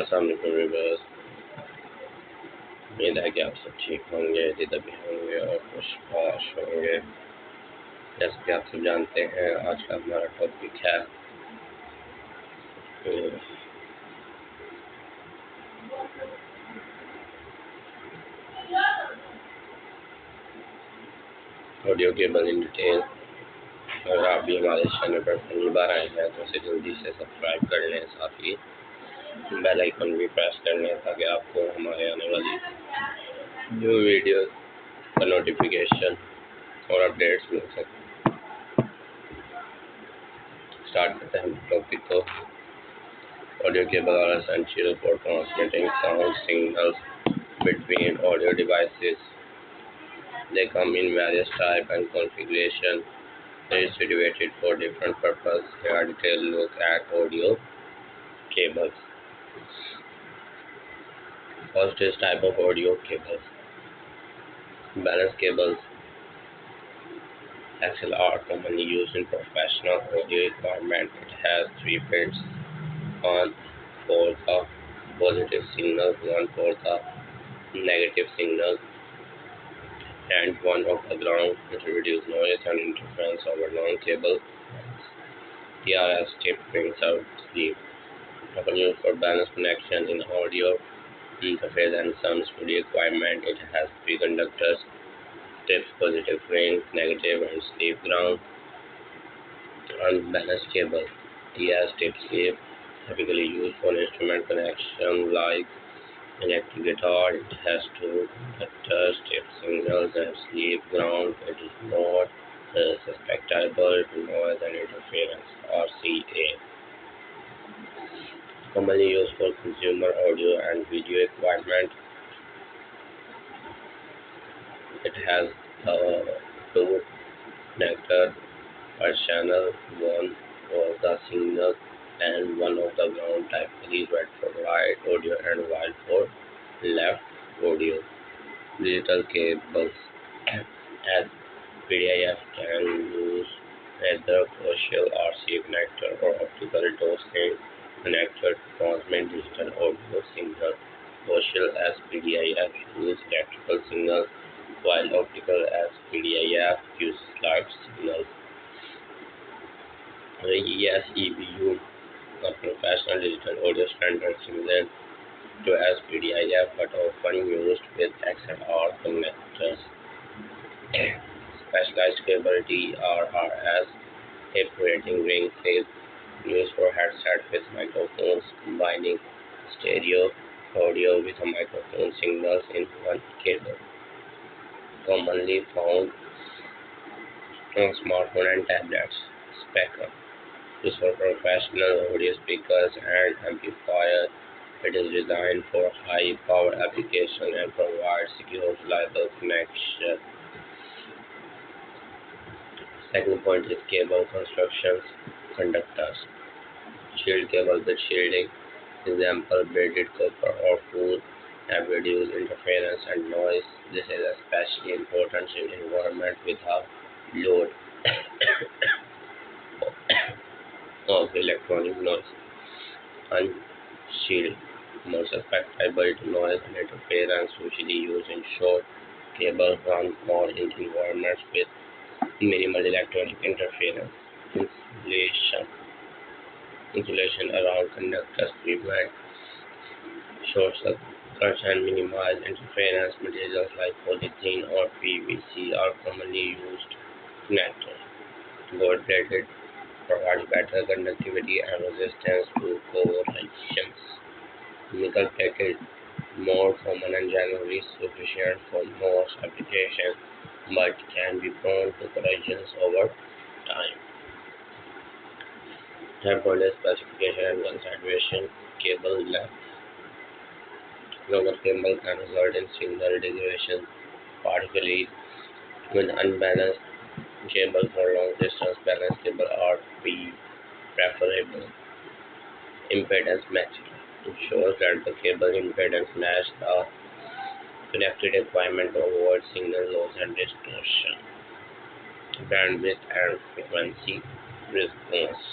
अस्सलाम वालेकुम व्यूअर्स। उम्मीद है कि आप सब ठीक होंगे, भी होंगे और खुशबाश होंगे। जैसे कि आप सब जानते हैं, आज का हमारा टॉपिक है ऑडियो केबल इन डिटेल। अगर आप भी हमारे चैनल पर पहली बार आए हैं तो उसे जल्दी से सब्सक्राइब कर लें, साथ ही बेल आइकन भी प्रेस कर लें ताकि आपको हमारे आने वाली न्यू वीडियो का नोटिफिकेशन और अपडेट्स मिल सके। स्टार्ट करते हैं टॉपिक को। Audio cable are essential for transmitting sound signals between audio devices. They come in various types and configurations. They are situated for different purposes. Here are detailed look at audio cables. First is type of audio cables. Balance cables XLR are commonly used in professional audio equipment. It has three pins, one for the positive signal, one for the negative signal, and one of the ground to reduce noise and interference over long cable. TRS tip brings out sleep. Often used for balance connection in audio interface and some studio equipment. It has three conductors, tips positive ring, negative and sleep ground. Unbalanced cable. TRS tip sleep, typically used for instrument connection like electric guitar. It has two conductors, tip signals and sleep ground. It is not susceptible to noise and interference (RCA). Commonly used for consumer audio and video equipment. It has two connectors per channel, one for the signal and one of the ground, typically red for right audio and white for left audio. Digital cables as PDIF can use either coaxial RCA connector or optical dosing connector to transmit digital audio signals. Coaxial as PDIF use electrical signals, while optical as PDIF uses light signals. The ES-EBU, a professional digital audio standard similar to SPDIF but often used with XLR connectors. Specialized cable TRRS, a creating ring is used for headset with microphones, combining stereo audio with a microphone signals in one cable. Commonly found on smartphone and tablets. Spectrum used for professional audio speakers and amplifiers. It is designed for high power application and provides secure, reliable connection. Second point is cable constructions. Conductors. Shield cable with shielding. Example, braided copper or wool have reduced interference and noise. This is especially important in environment with a load of electronic noise. Unshield, more susceptible to noise and interference, usually used in short cable run or in environments with minimal electronic interference. Insulation. Insulation around conductors prevent short circuits and minimize interference. Materials like polythene or PVC are commonly used connectors. Gold-plated provides better conductivity and resistance to corrosions. Nickel-plated, more common and generally sufficient for most applications, but can be prone to corrosions over time. Third point is specification and consideration. Cable length. Longer cable can result in signal degradation, particularly when unbalanced. Cable for long distance balanced cable are preferable. Impedance matching ensures that the cable impedance match the connected equipment to avoid signal loss and distortion. Bandwidth and frequency response.